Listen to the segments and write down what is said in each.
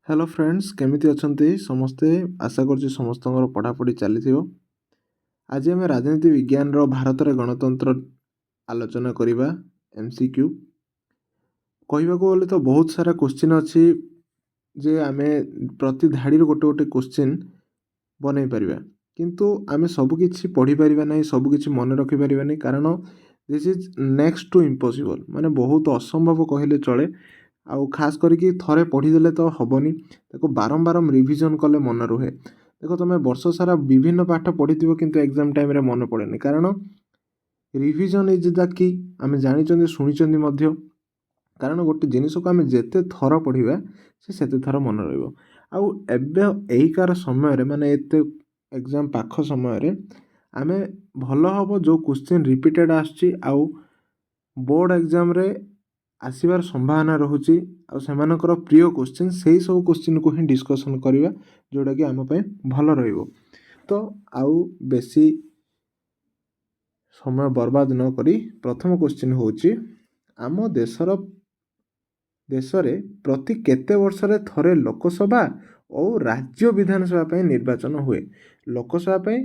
Hello friends केमिति अछंती समस्ते आशा करछि समस्तଙ୍କର पढ़ापढ़ी चलीथिबो। आज आम राजनीति विज्ञान रो भारत रे गणतंत्र आलोचना करिबा। एमसीक्यू कहबाको बोले तो बहुत सारा क्वेश्चन अछि जे आमे प्रति धाड़ी रो गोटे गोटे क्वेश्चन बनै परिबा, किंतु आमे सब किछि पढ़ी परिबा नै, सब किछि मन रखि परिबा नै, कारण this is next to impossible, माने बहुत असंभव कहले चले। आउ खास करके थरे पढ़ीदेले तो हेनी, ताको बारंबार रिविजन कले मन रुहे। देखो तुम वर्ष सारा विभिन्न पाठ पढ़ी किंतु एग्जाम टाइम रे मन पड़ेनि, कारण रिविजन इज द की आम जानी शुणी, कारण गोटे जिनिस को आम जिते थर पढ़ा से थर मन रही समय माने एते एग्जाम पाख समय आम भल हम जो क्वेश्चन रिपीटेड आसची आउ बोर्ड एग्जाम रे आसबार संभावना रोचे आर प्रिय क्वेश्चन से सब क्वेश्चन को ही डिस्कसन करवा, जोटा कि आम भल तो आउ बेसी समय बर्बाद न करी प्रथम क्वेश्चन होची आम देश रे प्रति केते वर्ष रे थरे लोकसभा और राज्य विधानसभा पे निर्वाचन हुए। लोकसभा पे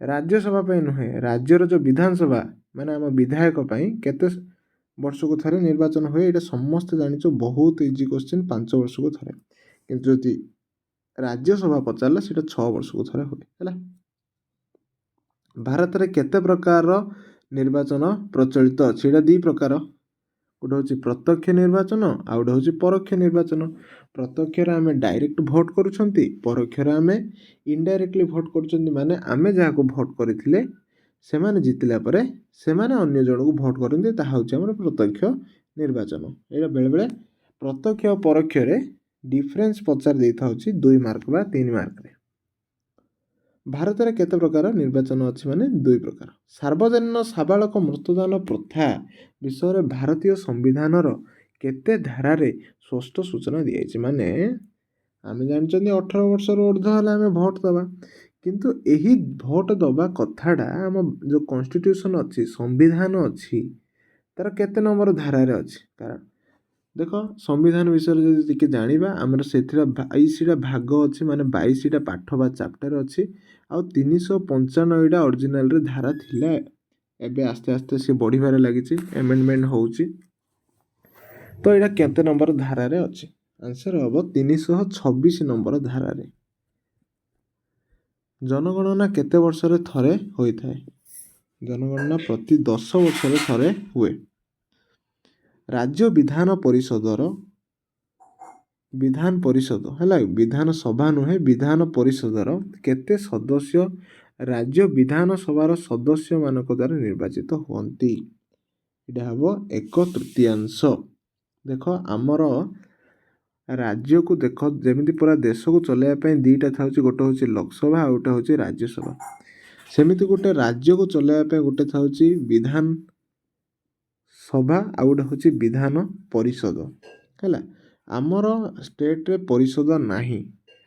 राज्यसभा पे नुहे, राज्यर जो विधानसभा माने आम विधायक पे केते वर्ष को थरे निर्वाचन हुए। ये समस्त जानिचो बहुत इजी क्वेश्चन, 5 वर्ष को थरे, किंतु जदि राज्यसभा पचारला सेटा 6 वर्ष को थरे हुए है। भारत रे केते प्रकार निर्वाचन प्रचलित अछि? एटा 2 प्रकार, गोटे हूँ प्रत्यक्ष निर्वाचन आउ गोटे हूँ परोक्ष निर्वाचन। प्रत्यक्ष आम डायरेक्ट भोट करुछंती, परोक्ष आम इनडायरेक्टली भोट करुछंती, माने आमे जाको भोट करथिले सेमाने जितिला परे सेमाने अन्य जन को भोट करते, ताहा होछि हमर प्रत्यक्ष निर्वाचन। एटा बेले बेले प्रत्यक्ष और परोक्ष रे डिफरेंस पचार देता होछि 2 मार्क बा 3 मार्क रे। भारत रे केते प्रकार निर्वाचन अछि? माने 2 प्रकार। सार्वजनीन साबालक मतदान प्रथा विषय भारतीय संविधान रो केते धारा रे स्पष्ट सूचना दिया, माने आम जानते 18 वर्ष ऊर्ध्व है आम भोट दबा, किंतु यही भोट दबा कथाटा आम जो कॉन्स्टिट्यूशन अच्छी संविधान अच्छी तार केते नंबर धारा रे अच्छी। कारण देख संविधान विषय जी जाना आमर से 22टा भाग अच्छी, माने 22टा पाठ बा चैप्टर अच्छी आ 395टा ओरिजिनल रे धारा थिला। एबे आस्ते आस्ते से बढ़िबार लगी, एमेंडमेंट होउची, तो यहाँ केते नंबर धारा रे अच्छी? आंसर हम 326 नंबर धारा रे। जनगणना केते वर्ष रे थरे होई थाए? जनगणना प्रति 10 वर्ष रे थरे हुए। राज्य विधान परिषद है विधान सभा नुहे, विधान परिषदर केते सदस्य राज्य विधान सभार सदस्य मानक द्वारा निर्वाचित हुअन्ति? इटा हबो 1/3। देख आमर राज्य को देख जमी पूरा देश को चलैया 2टा था, गोटे हूँ लोकसभा आ गोटे हूँ राज्यसभा। सेमिति गोटे राज्य को चलैया गोटे था विधान सभा आ गोटे हूँ विधान परिषद है। आमर स्टेट रे परिषद नाही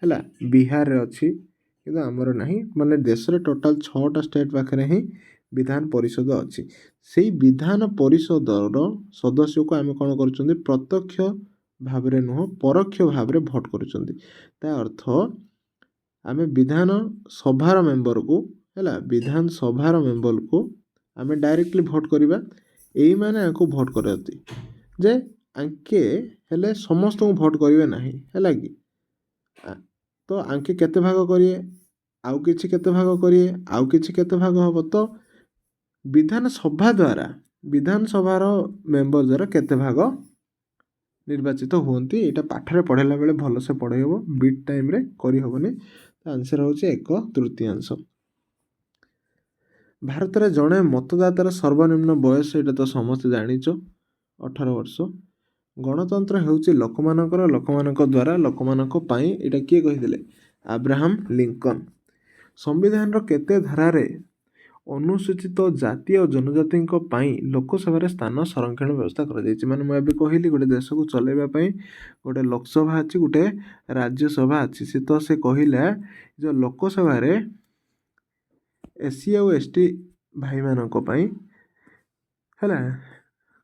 है, बिहार रे अच्छी किंतु आमर नाही, माने देश रे टोटाल 6टा स्टेट पाखरे ही विधान परिषद अच्छी। से विधान परिषदर सदस्य को आम कौन कर प्रत्यक्ष भाव रे नुह परोक्ष भाव रे भोट करुचंती। ता अर्थ आम विधान सभार मेंबर को है, विधान सभार मेंबर को आम डायरेक्टली भोट करवा, यही माने आंको भोट करती जे आंके हेले समस्त को भोट करेंगे ना है कि, तो आंके केते भाग करिए, आउ किछि केते भाग करिए, आउ किछि केते भाग हम, तो विधान सभा द्वारा विधान सभार मेंबर द्वारा केते भाग निर्वाचित हुअन्ति। एटा पाठरे पढ़ेला बेले भल से पढ़े हो, बीट टाइम रे करि होबनी। तो आंसर होछि 1/3। भारत रे जणे मतदातार सर्वनिम्न बयस एटा तो समस्त जानिचो 18 वर्ष। गणतंत्र हेउछि लोकमानक द्वारा लोकमानक पई, एटा किए कहिदेले? Abraham Lincoln. संविधान रो केते धारा रे अनुसूचित जाति और जनजाति पई लोकसभा रे स्थान संरक्षण व्यवस्था कर जायछि? माने मैं अबे कहली गोटे देश को चलेबा पई गोटे लोकसभा अछि, गोटे राज्यसभा अछि। से तो से कहिला जो लोकसभा रे एससी और एसटी भाई मानक पई हैला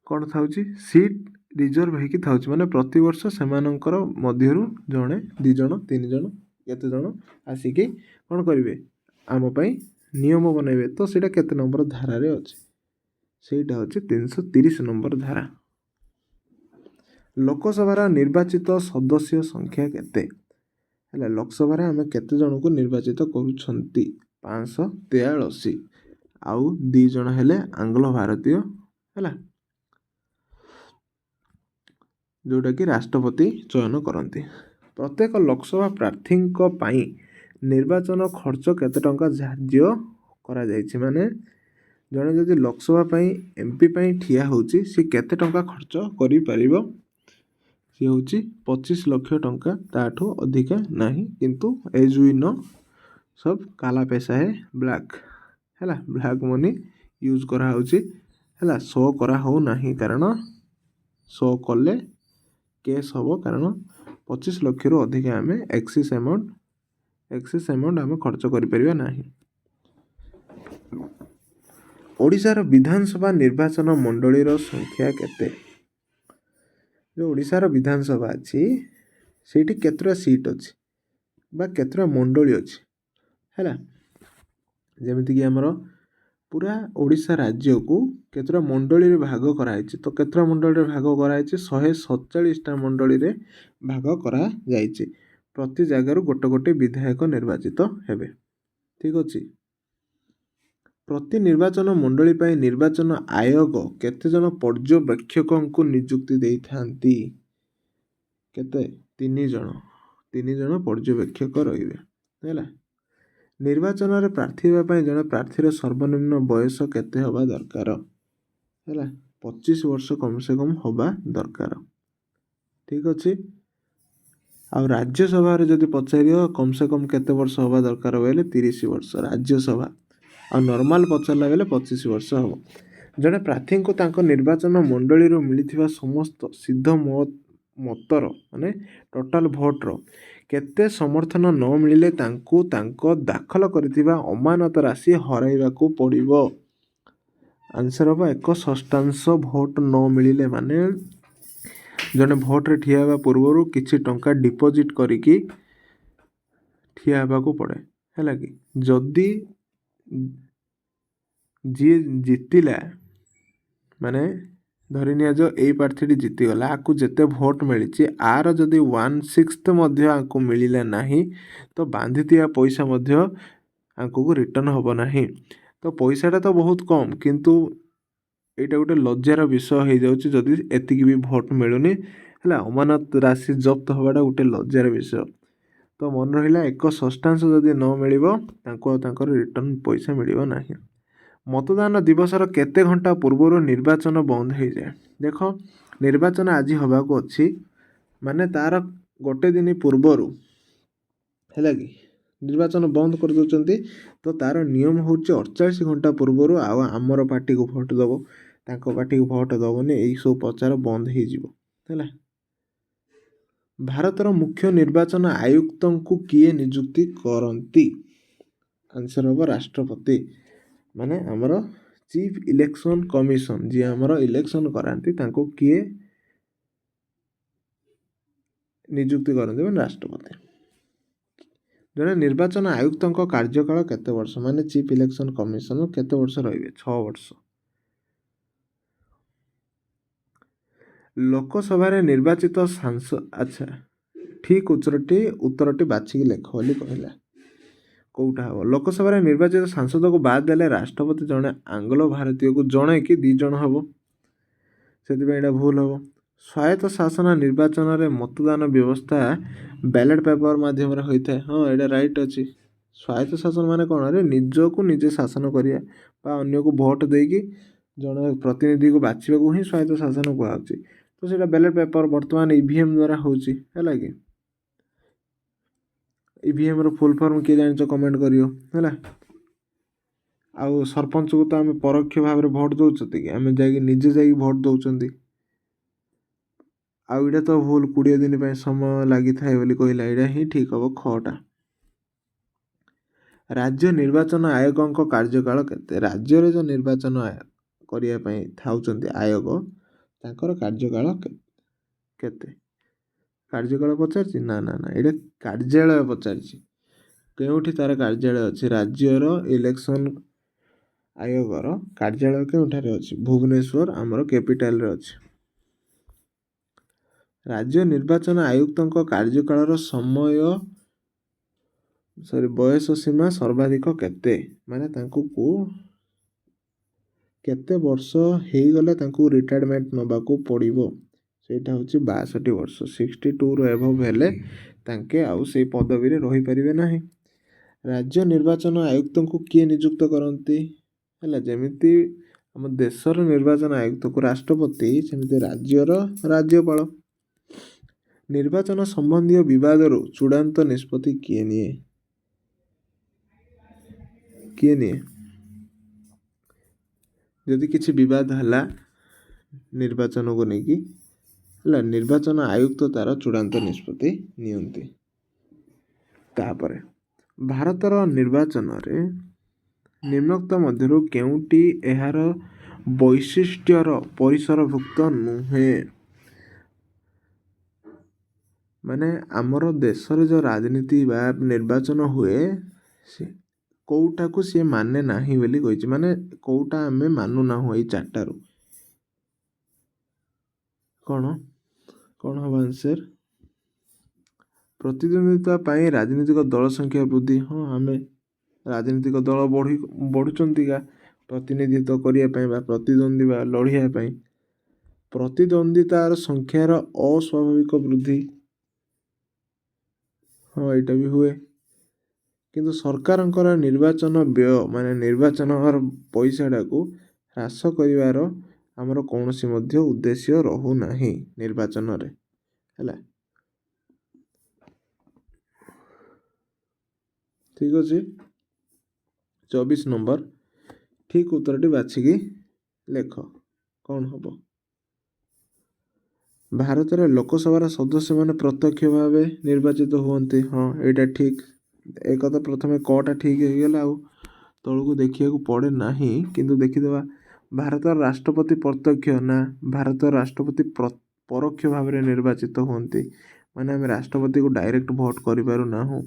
कोन थाउछि सीट ରିଜର୍ଭ ହେଇକି ଥାଉଛି, ମାନେ ପ୍ରତିବର୍ଷ ସେମାନଙ୍କର ମଧ୍ୟରୁ ଜଣେ 2 ଜଣ 3 ଜଣ କେତେ ଜଣ ଆସିକି କ'ଣ କରିବେ, ଆମ ପାଇଁ ନିୟମ ବନେଇବେ। ତ ସେଇଟା କେତେ ନମ୍ବର ଧାରାରେ ଅଛି? ସେଇଟା ହେଉଛି 330 ନମ୍ବର ଧାରା। ଲୋକସଭାର ନିର୍ବାଚିତ ସଦସ୍ୟ ସଂଖ୍ୟା କେତେ? ହେଲା, ଲୋକସଭାରେ ଆମେ କେତେ ଜଣଙ୍କୁ ନିର୍ବାଚିତ କରୁଛନ୍ତି? 583। ଆଉ 2 ଜଣ ହେଲେ ଆଙ୍ଗ୍ଲୋ ଭାରତୀୟ, ହେଲା, ଯେଉଁଟାକି ରାଷ୍ଟ୍ରପତି ଚୟନ କରନ୍ତି। ପ୍ରତ୍ୟେକ ଲୋକସଭା ପ୍ରାର୍ଥୀଙ୍କ ପାଇଁ ନିର୍ବାଚନ ଖର୍ଚ୍ଚ କେତେ ଟଙ୍କା ଧାର୍ଯ୍ୟ କରାଯାଇଛି? ମାନେ ଜଣେ ଯଦି ଲୋକସଭା ପାଇଁ MP ପାଇଁ ଠିଆ ହେଉଛି, ସେ କେତେ ଟଙ୍କା ଖର୍ଚ୍ଚ କରିପାରିବ? ସିଏ ହେଉଛି 25 ଲକ୍ଷ ଟଙ୍କା, ତାଠୁ ଅଧିକା ନାହିଁ। କିନ୍ତୁ ଏଜ୍ ୱି ନୋ ସବ୍ କାଲା ପଇସା ହେ ବ୍ଲାକ୍, ହେଲା, ବ୍ଲାକ୍ ମନି ୟୁଜ୍ କରାହେଉଛି, ହେଲା, ଶୋ କରାହେଉ ନାହିଁ, କାରଣ ଶୋ କଲେ କେସ୍ ହେବ, କାରଣ 25 ଲକ୍ଷରୁ ଅଧିକା ଆମେ ଏକ୍ସିସ୍ ଆମାଉଣ୍ଟ ଆମେ ଖର୍ଚ୍ଚ କରିପାରିବା ନାହିଁ। ଓଡ଼ିଶାର ବିଧାନସଭା ନିର୍ବାଚନ ମଣ୍ଡଳୀର ସଂଖ୍ୟା କେତେ? ଯେଉଁ ଓଡ଼ିଶାର ବିଧାନସଭା ଅଛି, ସେଇଠି କେତେଟା ସିଟ୍ ଅଛି ବା କେତେଟା ମଣ୍ଡଳୀ ଅଛି, ହେଲା, ଯେମିତିକି ଆମର ପୁରା ଓଡ଼ିଶା ରାଜ୍ୟକୁ କେତେଟା ମଣ୍ଡଳୀରେ ଭାଗ କରାଯାଇଛି। ତ କେତେଟା ମଣ୍ଡଳୀରେ ଭାଗ କରାଯାଇଛି? 147ଟା ମଣ୍ଡଳୀରେ ଭାଗ କରାଯାଇଛି। ପ୍ରତି ଜାଗାରୁ ଗୋଟେ ଗୋଟେ ବିଧାୟକ ନିର୍ବାଚିତ ହେବେ, ଠିକ୍ ଅଛି। ପ୍ରତି ନିର୍ବାଚନ ମଣ୍ଡଳୀ ପାଇଁ ନିର୍ବାଚନ ଆୟୋଗ କେତେ ଜଣ ପର୍ଯ୍ୟବେକ୍ଷକଙ୍କୁ ନିଯୁକ୍ତି ଦେଇଥାନ୍ତି? କେତେ? 3 ଜଣ। 3 ଜଣ ପର୍ଯ୍ୟବେକ୍ଷକ ରହିବେ, ହେଲା। ନିର୍ବାଚନରେ ପ୍ରାର୍ଥୀ ହେବା ପାଇଁ ଜଣେ ପ୍ରାର୍ଥୀର ସର୍ବନିମ୍ନ ବୟସ କେତେ ହେବା ଦରକାର? ହେଲା, 25 ବର୍ଷ କମ୍ ସେ କମ୍ ହେବା ଦରକାର, ଠିକ୍ ଅଛି। ଆଉ ରାଜ୍ୟସଭାରେ ଯଦି ପଚାରିବ କମ୍ ସେ କମ୍ କେତେ ବର୍ଷ ହେବା ଦରକାର ବୋଇଲେ 30 ବର୍ଷ ରାଜ୍ୟସଭା, ଆଉ ନର୍ମାଲ୍ ପଚାରିଲା ବେଳେ 25 ବର୍ଷ ହେବ। ଜଣେ ପ୍ରାର୍ଥୀଙ୍କୁ ତାଙ୍କ ନିର୍ବାଚନ ମଣ୍ଡଳୀରୁ ମିଳିଥିବା ସମସ୍ତ ସିଦ୍ଧ ମତର ମାନେ ଟୋଟାଲ୍ ଭୋଟ୍ର କେତେ ସମର୍ଥନ ନ ମିଳିଲେ ତାଙ୍କୁ ତାଙ୍କ ଦାଖଲ କରିଥିବା ଅମାନତ ରାଶି ହରାଇବାକୁ ପଡ଼ିବ? ଆନ୍ସର୍ ହେବ 1/6 ଭୋଟ୍ ନ ମିଳିଲେ, ମାନେ ଜଣେ ଭୋଟ୍ରେ ଠିଆ ହେବା ପୂର୍ବରୁ କିଛି ଟଙ୍କା ଡିପୋଜିଟ୍ କରିକି ଠିଆ ହେବାକୁ ପଡ଼େ, ହେଲା କି। ଯଦି ଯିଏ ଜିତିଲା, ମାନେ ଧରି ନିଆଯାଉ ଏଇ ପ୍ରାର୍ଥୀଟି ଜିତିଗଲା, ଆକୁ ଯେତେ ଭୋଟ୍ ମିଳିଛି ଆର ଯଦି 1/6 ମଧ୍ୟ ଆଙ୍କୁ ମିଳିଲା ନାହିଁ, ତ ବାନ୍ଧିଥିବା ପଇସା ମଧ୍ୟ ଆଙ୍କୁ ରିଟର୍ଣ୍ଣ ହେବ ନାହିଁ। ତ ପଇସାଟା ତ ବହୁତ କମ୍, କିନ୍ତୁ ଏଇଟା ଗୋଟେ ଲଜ୍ଜାର ବିଷୟ ହେଇଯାଉଛି ଯଦି ଏତିକି ବି ଭୋଟ୍ ମିଳୁନି, ହେଲା। ଅମାନତ ରାଶି ଜବ୍ଦ ହେବାଟା ଗୋଟେ ଲଜ୍ଜାର ବିଷୟ। ତ ମନେ ରହିଲା, 1/6 ଯଦି ନ ମିଳିବ ତାଙ୍କୁ ଆଉ ତାଙ୍କର ରିଟର୍ଣ୍ଣ ପଇସା ମିଳିବ ନାହିଁ। ମତଦାନ ଦିବସର କେତେ ଘଣ୍ଟା ପୂର୍ବରୁ ନିର୍ବାଚନ ବନ୍ଦ ହେଇଯାଏ? ଦେଖ, ନିର୍ବାଚନ ଆଜି ହେବାକୁ ଅଛି, ମାନେ ତାର ଗୋଟେ ଦିନ ପୂର୍ବରୁ, ହେଲା କି, ନିର୍ବାଚନ ବନ୍ଦ କରିଦେଉଛନ୍ତି। ତ ତାର ନିୟମ ହେଉଛି 48 ଘଣ୍ଟା ପୂର୍ବରୁ ଆଉ ଆମର ପାର୍ଟିକୁ ଭୋଟ୍ ଦେବ, ତାଙ୍କ ପାର୍ଟିକୁ ଭୋଟ୍ ଦେବନି, ଏଇସବୁ ପ୍ରଚାର ବନ୍ଦ ହେଇଯିବ, ହେଲା। ଭାରତର ମୁଖ୍ୟ ନିର୍ବାଚନ ଆୟୁକ୍ତଙ୍କୁ କିଏ ନିଯୁକ୍ତି କରନ୍ତି? ଆନ୍ସର୍ ହେବ ରାଷ୍ଟ୍ରପତି, ମାନେ ଆମର ଚିଫ୍ ଇଲେକ୍ସନ୍ କମିଶନ୍, ଯିଏ ଆମର ଇଲେକ୍ସନ୍ କରାନ୍ତି, ତାଙ୍କୁ କିଏ ନିଯୁକ୍ତି କରନ୍ତି? ମାନେ ରାଷ୍ଟ୍ରପତି। ଜଣେ ନିର୍ବାଚନ ଆୟୁକ୍ତଙ୍କ କାର୍ଯ୍ୟକାଳ କେତେ ବର୍ଷ? ମାନେ ଚିଫ୍ ଇଲେକ୍ସନ୍ କମିଶନର୍ କେତେ ବର୍ଷ ରହିବେ? 6 ବର୍ଷ। ଲୋକସଭାରେ ନିର୍ବାଚିତ ସାଂସଦ, ଆଚ୍ଛା, ଠିକ୍ ଉତ୍ତରଟି ବାଛିକି ଲେଖ ବୋଲି କହିଲା। କେଉଁଟା ହେବ? ଲୋକସଭାରେ ନିର୍ବାଚିତ ସାଂସଦକୁ ବାଦ ଦେଲେ ରାଷ୍ଟ୍ରପତି ଜଣେ ଆଙ୍ଗ୍ଲୋ ଭାରତୀୟକୁ ଜଣେ କି 2 ଜଣ ହେବ, ସେଥିପାଇଁ ଏଇଟା ଭୁଲ ହେବ। ସ୍ୱାୟତ୍ତ ଶାସନ ନିର୍ବାଚନରେ ମତଦାନ ବ୍ୟବସ୍ଥା ବ୍ୟାଲେଟ୍ ପେପର୍ ମାଧ୍ୟମରେ ହୋଇଥାଏ। ହଁ, ଏଇଟା ରାଇଟ୍ ଅଛି। ସ୍ୱାୟତ୍ତ ଶାସନ ମାନେ କ'ଣ? ଆରେ ନିଜକୁ ନିଜେ ଶାସନ କରିବା ବା ଅନ୍ୟକୁ ଭୋଟ୍ ଦେଇକି ଜଣେ ପ୍ରତିନିଧିକୁ ବାଛିବାକୁ ହିଁ ସ୍ୱାୟତ୍ତ ଶାସନ କୁହାଯାଉଛି। ତ ସେଇଟା ବ୍ୟାଲେଟ୍ ପେପର୍ ବର୍ତ୍ତମାନ EVM ଦ୍ୱାରା ହେଉଛି, ହେଲା କି। EVMର ଫୁଲ୍ ଫର୍ମ କିଏ ଜାଣିଛ କମେଣ୍ଟ କରିବ, ହେଲା। ଆଉ ସରପଞ୍ଚକୁ ତ ଆମେ ପରୋକ୍ଷ ଭାବରେ ଭୋଟ୍ ଦେଉଛନ୍ତି କି, ଆମେ ନିଜେ ଯାଇକି ଭୋଟ୍ ଦେଉଛନ୍ତି। ଆଉ ଏଇଟା ତ ଭୁଲ, 20 ଦିନ ପାଇଁ ସମୟ ଲାଗିଥାଏ ବୋଲି କହିଲା, ଏଇଟା ହିଁ ଠିକ୍ ହେବ, ଖଟା। ରାଜ୍ୟ ନିର୍ବାଚନ ଆୟୋଗଙ୍କ କାର୍ଯ୍ୟକାଳ କେତେ? ରାଜ୍ୟରେ ଯେଉଁ ନିର୍ବାଚନ କରିବା ପାଇଁ ଥାଉଛନ୍ତି ଆୟୋଗ, ତାଙ୍କର କାର୍ଯ୍ୟକାଳ କେତେ? କାର୍ଯ୍ୟକାଳ ପଚାରିଛି? ନା ନା ନା, ଏଇଟା କାର୍ଯ୍ୟାଳୟ ପଚାରିଛି। କେଉଁଠି ତାର କାର୍ଯ୍ୟାଳୟ ଅଛି? ରାଜ୍ୟର ଇଲେକ୍ସନ ଆୟୋଗର କାର୍ଯ୍ୟାଳୟ କେଉଁଠାରେ ଅଛି? ଭୁବନେଶ୍ୱର ଆମର କ୍ୟାପିଟାଲରେ ଅଛି। ରାଜ୍ୟ ନିର୍ବାଚନ ଆୟୁକ୍ତଙ୍କ କାର୍ଯ୍ୟକାଳର ବୟସ ସୀମା ସର୍ବାଧିକ କେତେ? ମାନେ ତାଙ୍କୁ କେତେ ବର୍ଷ ହେଇଗଲେ ତାଙ୍କୁ ରିଟାୟାରମେଣ୍ଟ ନେବାକୁ ପଡ଼ିବ? ସେଇଟା ହେଉଛି 62 ବର୍ଷ। 62ରୁ ଏଭବ୍ ହେଲେ ତାଙ୍କେ ଆଉ ସେଇ ପଦବୀରେ ରହିପାରିବେ ନାହିଁ। ରାଜ୍ୟ ନିର୍ବାଚନ ଆୟୁକ୍ତଙ୍କୁ କିଏ ନିଯୁକ୍ତ କରନ୍ତି? ହେଲା, ଯେମିତି ଆମ ଦେଶର ନିର୍ବାଚନ ଆୟୁକ୍ତକୁ ରାଷ୍ଟ୍ରପତି, ସେମିତି ରାଜ୍ୟର ରାଜ୍ୟପାଳ। ନିର୍ବାଚନ ସମ୍ବନ୍ଧୀୟ ବିବାଦରୁ ଚୂଡ଼ାନ୍ତ ନିଷ୍ପତ୍ତି କିଏ ନିଏ? ଯଦି କିଛି ବିବାଦ ହେଲା ନିର୍ବାଚନକୁ ନେଇକି, ହେଲା, ନିର୍ବାଚନ ଆୟୁକ୍ତ ତାର ଚୂଡ଼ାନ୍ତ ନିଷ୍ପତ୍ତି ନିଅନ୍ତି। ତାପରେ ଭାରତର ନିର୍ବାଚନରେ ନିମ୍ନୋକ୍ତ ମଧ୍ୟରୁ କେଉଁଟି ଏହାର ବୈଶିଷ୍ଟ୍ୟର ପରିସରଭୁକ୍ତ ନୁହେଁ? ମାନେ ଆମର ଦେଶରେ ଯେଉଁ ରାଜନୀତି ବା ନିର୍ବାଚନ ହୁଏ, କୋଉଟାକୁ ସିଏ ମାନେ ନାହିଁ ବୋଲି କହିଛି। ମାନେ କୋଉଟା ଆମେ ମାନୁନାହୁଁ ଏଇ ଚାରିଟାରୁ। କ'ଣ ହେବ ଆନ୍ସର? ପ୍ରତିଦ୍ୱନ୍ଦ୍ୱିତା ପାଇଁ ରାଜନୈତିକ ଦଳ ସଂଖ୍ୟା ବୃଦ୍ଧି। ହଁ, ଆମେ ରାଜନୈତିକ ଦଳ ବଢ଼ୁଛନ୍ତିକା ପ୍ରତିନିଧିତ୍ୱ କରିବା ପାଇଁ ବା ପ୍ରତିଦ୍ୱନ୍ଦ୍ୱୀ ବା ଲଢ଼ିବା ପାଇଁ। ପ୍ରତିଦ୍ୱନ୍ଦ୍ୱିତାର ସଂଖ୍ୟାର ଅସ୍ୱାଭାବିକ ବୃଦ୍ଧି। ହଁ, ଏଇଟା ବି ହୁଏ। କିନ୍ତୁ ସରକାରଙ୍କର ନିର୍ବାଚନ ବ୍ୟୟ, ମାନେ ନିର୍ବାଚନର ପଇସାଟାକୁ ହ୍ରାସ କରିବାର ଆମର କୌଣସି ମଧ୍ୟ ଉଦ୍ଦେଶ୍ୟ ରହୁନାହିଁ ନିର୍ବାଚନରେ, ହେଲା। ଠିକ୍ ଅଛି। 24 ନମ୍ବର ଠିକ୍ ଉତ୍ତରଟି ବାଛିକି ଲେଖ। କ'ଣ ହେବ? ଭାରତରେ ଲୋକସଭାର ସଦସ୍ୟମାନେ ପ୍ରତ୍ୟକ୍ଷ ଭାବେ ନିର୍ବାଚିତ ହୁଅନ୍ତି। ହଁ, ଏଇଟା ଠିକ୍। ଏକଥା ପ୍ରଥମେ କଟା ଠିକ୍ ହେଇଗଲା, ଆଉ ତଳକୁ ଦେଖିବାକୁ ପଡ଼େ ନାହିଁ। କିନ୍ତୁ ଦେଖିଦେବା, ଭାରତର ରାଷ୍ଟ୍ରପତି ପ୍ରତ୍ୟକ୍ଷ ନା ଭାରତର ରାଷ୍ଟ୍ରପତି ପରୋକ୍ଷ ଭାବରେ ନିର୍ବାଚିତ ହୁଅନ୍ତି। ମାନେ ଆମେ ରାଷ୍ଟ୍ରପତିକୁ ଡାଇରେକ୍ଟ ଭୋଟ୍ କରିପାରୁନାହୁଁ।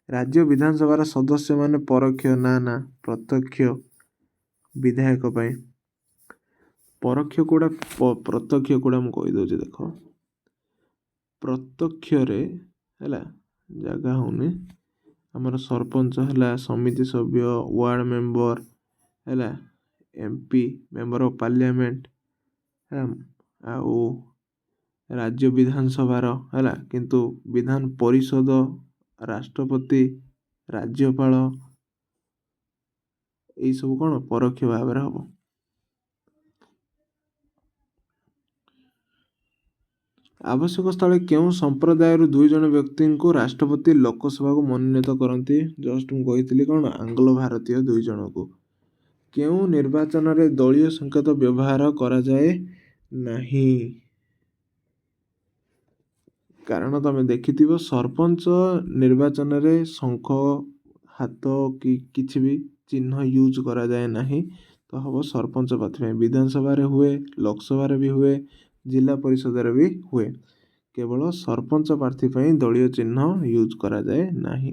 ରାଜ୍ୟ ବିଧାନସଭାର ସଦସ୍ୟମାନେ ପରୋକ୍ଷ ନା ପ୍ରତ୍ୟକ୍ଷ ବିଧାୟକ ପାଇଁ। ପରୋକ୍ଷ କୋଉଟା ପ୍ରତ୍ୟକ୍ଷ କୋଉଟା ମୁଁ କହିଦେଉଛି ଦେଖ। ପ୍ରତ୍ୟକ୍ଷରେ, ହେଲା, ଜାଗା ହେଉନି, ଆମର ସରପଞ୍ଚ ହେଲା, ସମିତି ସଭ୍ୟ, ୱାର୍ଡ ମେମ୍ବର, ହେଲା, MP ମେମ୍ବର ଅଫ୍ ପାର୍ଲିଆମେଣ୍ଟ, ଆଉ ରାଜ୍ୟ ବିଧାନସଭାର, ହେଲା, କିନ୍ତୁ ବିଧାନ ପରିଷଦ, ରାଷ୍ଟ୍ରପତି, ରାଜ୍ୟପାଳ, ଏଇସବୁ କ'ଣ ପରୋକ୍ଷ ଭାବରେ ହେବ। ଆବଶ୍ୟକ ସ୍ଥଳେ କେଉଁ ସମ୍ପ୍ରଦାୟରୁ 2 ଜଣ ବ୍ୟକ୍ତିଙ୍କୁ ରାଷ୍ଟ୍ରପତି ଲୋକସଭାକୁ ମନୋନୀତ କରନ୍ତି? ଜଷ୍ଟ ମୁଁ କହିଥିଲି କ'ଣ, ଆଙ୍ଗ୍ଲୋ ଭାରତୀୟ 2 ଜଣକୁ। କେଉଁ ନିର୍ବାଚନରେ ଦଳୀୟ ସଂକେତ ବ୍ୟବହାର କରାଯାଏ ନାହିଁ? କାରଣ ତମେ ଦେଖିଥିବ ସରପଞ୍ଚ ନିର୍ବାଚନରେ ଶଙ୍ଖ, ହାତ କି କିଛି ବି ଚିହ୍ନ ୟୁଜ୍ କରାଯାଏ ନାହିଁ। ତ ହେବ ସରପଞ୍ଚ ପ୍ରାର୍ଥୀ ପାଇଁ। ବିଧାନସଭାରେ ହୁଏ, ଲୋକସଭାରେ ବି ହୁଏ, ଜିଲ୍ଲା ପରିଷଦରେ ବି ହୁଏ। କେବଳ ସରପଞ୍ଚ ପ୍ରାର୍ଥୀ ପାଇଁ ଦଳୀୟ ଚିହ୍ନ ୟୁଜ୍ କରାଯାଏ ନାହିଁ।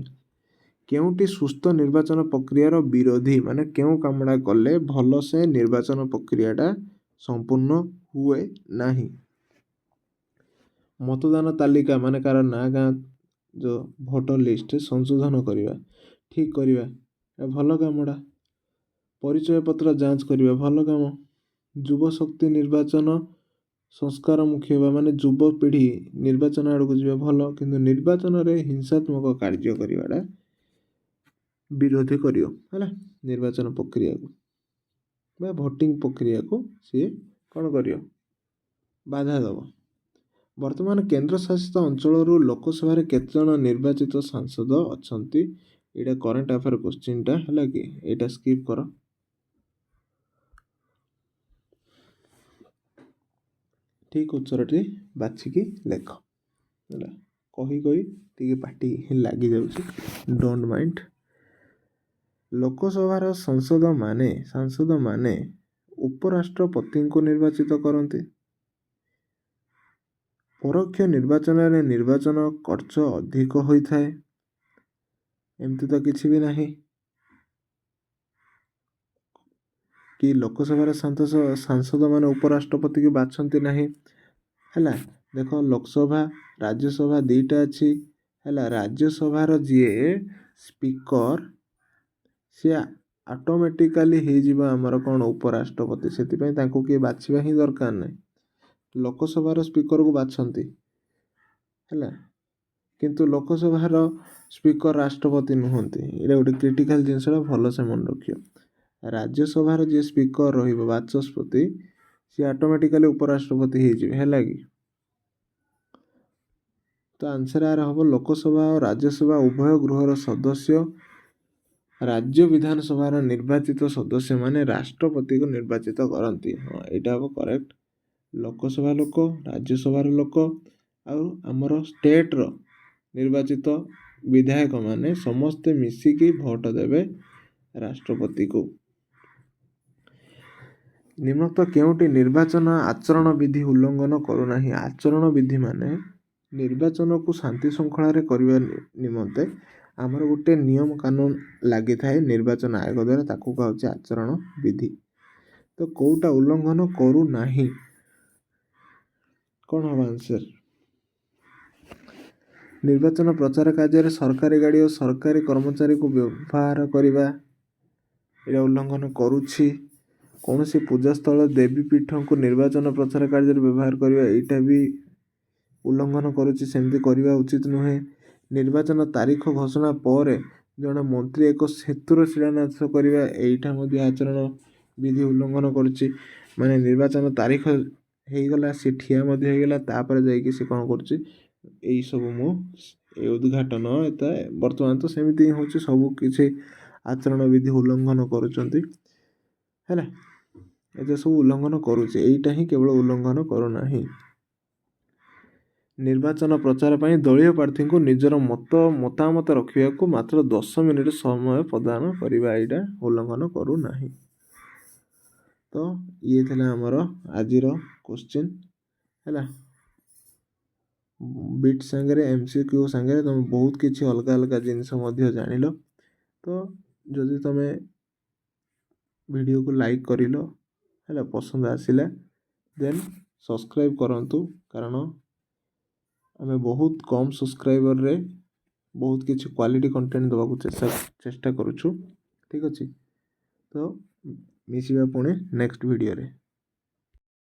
କେଉଁଟି ସୁସ୍ଥ ନିର୍ବାଚନ ପ୍ରକ୍ରିୟାର ବିରୋଧୀ? ମାନେ କେଉଁ କାମଟା କଲେ ଭଲସେ ନିର୍ବାଚନ ପ୍ରକ୍ରିୟାଟା ସମ୍ପୂର୍ଣ୍ଣ ହୁଏ ନାହିଁ? ମତଦାନ ତାଲିକା, ମାନେ କାହାର ନାଁ ଗାଁ ଯେଉଁ ଭୋଟର ଲିଷ୍ଟରେ ସଂଶୋଧନ କରିବା, ଠିକ୍ କରିବା, ଭଲ କାମଟା। ପରିଚୟ ପତ୍ର ଯାଞ୍ଚ କରିବା, ଭଲ କାମ। ଯୁବ ଶକ୍ତି ନିର୍ବାଚନ ସଂସ୍କାରମୁଖୀ ହେବା, ମାନେ ଯୁବପିଢ଼ି ନିର୍ବାଚନ ଆଡ଼କୁ ଯିବା, ଭଲ। କିନ୍ତୁ ନିର୍ବାଚନରେ ହିଂସାତ୍ମକ କାର୍ଯ୍ୟ କରିବାଟା ବିରୋଧ କରିବ, ହେଲା। ନିର୍ବାଚନ ପ୍ରକ୍ରିୟାକୁ ବା ଭୋଟିଂ ପ୍ରକ୍ରିୟାକୁ ସିଏ କ'ଣ କରିବ? ବାଧା ଦେବ। ବର୍ତ୍ତମାନ କେନ୍ଦ୍ରଶାସିତ ଅଞ୍ଚଳରୁ ଲୋକସଭାରେ କେତେଜଣ ନିର୍ବାଚିତ ସାଂସଦ ଅଛନ୍ତି? ଏଇଟା କରେଣ୍ଟ ଆଫେୟାର କୋଶ୍ଚିନ୍ଟା, ହେଲା କି, ଏଇଟା ସ୍କିପ୍ କର। ଠିକ୍ ଉତ୍ତରଟି ବାଛିକି ଲେଖ, ହେଲା। କହି ଟିକେ ପାଟି ଲାଗିଯାଉଛି, ଡୋଣ୍ଟ ମାଇଣ୍ଡ। ଲୋକସଭାର ସାଂସଦମାନେ ଉପରାଷ୍ଟ୍ରପତିଙ୍କୁ ନିର୍ବାଚିତ କରନ୍ତି। ପରୋକ୍ଷ ନିର୍ବାଚନରେ ନିର୍ବାଚନ ଖର୍ଚ୍ଚ ଅଧିକ ହୋଇଥାଏ। ଏମିତି ତ କିଛି ବି ନାହିଁ କି ଲୋକସଭାର ସାଂସଦମାନେ ଉପରାଷ୍ଟ୍ରପତିକୁ ବାଛନ୍ତି ନାହିଁ। ହେଲା, ଦେଖ ଲୋକସଭା ରାଜ୍ୟସଭା ଦୁଇଟା ଅଛି। ହେଲା, ରାଜ୍ୟସଭାର ଯିଏ ସ୍ପିକର ସିଏ ଅଟୋମେଟିକାଲି ହେଇଯିବ ଆମର କ'ଣ ଉପରାଷ୍ଟ୍ରପତି। ସେଥିପାଇଁ ତାଙ୍କୁ କିଏ ବାଛିବା ହିଁ ଦରକାର ନାହିଁ। ଲୋକସଭାର ସ୍ପିକରକୁ ବାଛନ୍ତି। ହେଲା, କିନ୍ତୁ ଲୋକସଭାର ସ୍ପିକର ରାଷ୍ଟ୍ରପତି ନୁହନ୍ତି। ଏଇଟା ଗୋଟେ କ୍ରିଟିକାଲ ଜିନିଷଟା ଭଲସେ ମନେ ରଖିବ। ରାଜ୍ୟସଭାର ଯିଏ ସ୍ପିକର ରହିବ ବାଚସ୍ପତି ସିଏ ଅଟୋମେଟିକାଲି ଉପରାଷ୍ଟ୍ରପତି ହେଇଯିବେ। ହେଲା କି, ତ ଆନ୍ସର ଆର ହେବ ଲୋକସଭା ଓ ରାଜ୍ୟସଭା ଉଭୟ ଗୃହର ସଦସ୍ୟ ରାଜ୍ୟ ବିଧାନସଭାର ନିର୍ବାଚିତ ସଦସ୍ୟମାନେ ରାଷ୍ଟ୍ରପତିକୁ ନିର୍ବାଚିତ କରନ୍ତି। ହଁ, ଏଇଟା ହେବ କରେକ୍ଟ। ଲୋକସଭା ଲୋକ, ରାଜ୍ୟସଭାର ଲୋକ ଆଉ ଆମର ଷ୍ଟେଟ୍ର ନିର୍ବାଚିତ ବିଧାୟକମାନେ ସମସ୍ତେ ମିଶିକି ଭୋଟ ଦେବେ ରାଷ୍ଟ୍ରପତିକୁ। ନିମ୍ନୋକ୍ତ କେଉଁଟି ନିର୍ବାଚନ ଆଚରଣ ବିଧି ଉଲ୍ଲଂଘନ କରୁନାହିଁ? ଆଚରଣ ବିଧି ମାନେ ନିର୍ବାଚନକୁ ଶାନ୍ତି ଶୃଙ୍ଖଳାରେ କରିବା ନିମନ୍ତେ ଆମର ଗୋଟେ ନିୟମ କାନୁନ ଲାଗିଥାଏ ନିର୍ବାଚନ ଆୟୋଗ ଦ୍ୱାରା, ତାକୁ କୁହାଯାଉଛି ଆଚରଣ ବିଧି। ତ କେଉଁଟା ଉଲ୍ଲଂଘନ କରୁନାହିଁ? କ'ଣ ହେବ ଆନ୍ସର? ନିର୍ବାଚନ ପ୍ରଚାର କାର୍ଯ୍ୟରେ ସରକାରୀ ଗାଡ଼ି ଓ ସରକାରୀ କର୍ମଚାରୀକୁ ବ୍ୟବହାର କରିବା, ଏଇଟା ଉଲ୍ଲଂଘନ କରୁଛି। କୌଣସି ପୂଜାସ୍ଥଳ ଦେବୀପୀଠଙ୍କୁ ନିର୍ବାଚନ ପ୍ରଚାର କାର୍ଯ୍ୟରେ ବ୍ୟବହାର କରିବା, ଏଇଟା ବି ଉଲ୍ଲଂଘନ କରୁଛି। ସେମିତି କରିବା ଉଚିତ ନୁହେଁ। ନିର୍ବାଚନ ତାରିଖ ଘୋଷଣା ପରେ ଜଣେ ମନ୍ତ୍ରୀ ଏକ ସେତୁର ଶିଳାନ୍ୟାସ କରିବା, ଏଇଟା ମଧ୍ୟ ଆଚରଣ ବିଧି ଉଲ୍ଲଂଘନ କରୁଛି। ମାନେ ନିର୍ବାଚନ ତାରିଖ ହେଇଗଲା, ସେ ଠିଆ ମଧ୍ୟ ହେଇଗଲା, ତାପରେ ଯାଇକି ସେ କ'ଣ କରୁଛି, ଏଇସବୁ ଏ ଉଦ୍ଘାଟନ ଏତେ ବର୍ତ୍ତମାନ ତ ସେମିତି ହିଁ ହେଉଛି। ସବୁ କିଛି ଆଚରଣ ବିଧି ଉଲ୍ଲଂଘନ କରୁଛନ୍ତି। ହେଲା, ଏତେ ସବୁ ଉଲ୍ଲଂଘନ କରୁଛି, ଏଇଟା ହିଁ କେବଳ ଉଲ୍ଲଂଘନ କରୁନାହିଁ। ନିର୍ବାଚନ ପ୍ରଚାର ପାଇଁ ଦଳୀୟ ପ୍ରାର୍ଥୀଙ୍କୁ ନିଜର ମତାମତ ରଖିବାକୁ ମାତ୍ର 10 ମିନିଟ୍ ସମୟ ପ୍ରଦାନ କରିବା, ଏଇଟା ଉଲ୍ଲଂଘନ କରୁନାହିଁ। ତ ଇଏ ଥିଲା ଆମର ଆଜିର କୋଶ୍ଚିନ୍। ହେଲା, ବିଟ୍ ସାଙ୍ଗରେ MCQ ସାଙ୍ଗରେ ତୁମେ ବହୁତ କିଛି ଅଲଗା ଅଲଗା ଜିନିଷ ମଧ୍ୟ ଜାଣିଲ। ତ ଯଦି ତୁମେ ଭିଡ଼ିଓକୁ ଲାଇକ୍ କରିଲ, ହେଲା, ପସନ୍ଦ ଆସିଲା, ଦେନ୍ ସବସ୍କ୍ରାଇବ୍ କରନ୍ତୁ। କାରଣ ଆମେ ବହୁତ କମ୍ ସବସ୍କ୍ରାଇବରରେ ବହୁତ କିଛି କ୍ୱାଲିଟି କଣ୍ଟେଣ୍ଟ ଦେବାକୁ ଚେଷ୍ଟା କରୁଛୁ। ଠିକ୍ ଅଛି, ତ ମିଶିବା ପୁଣି ନେକ୍ସଟ ଭିଡ଼ିଓରେ।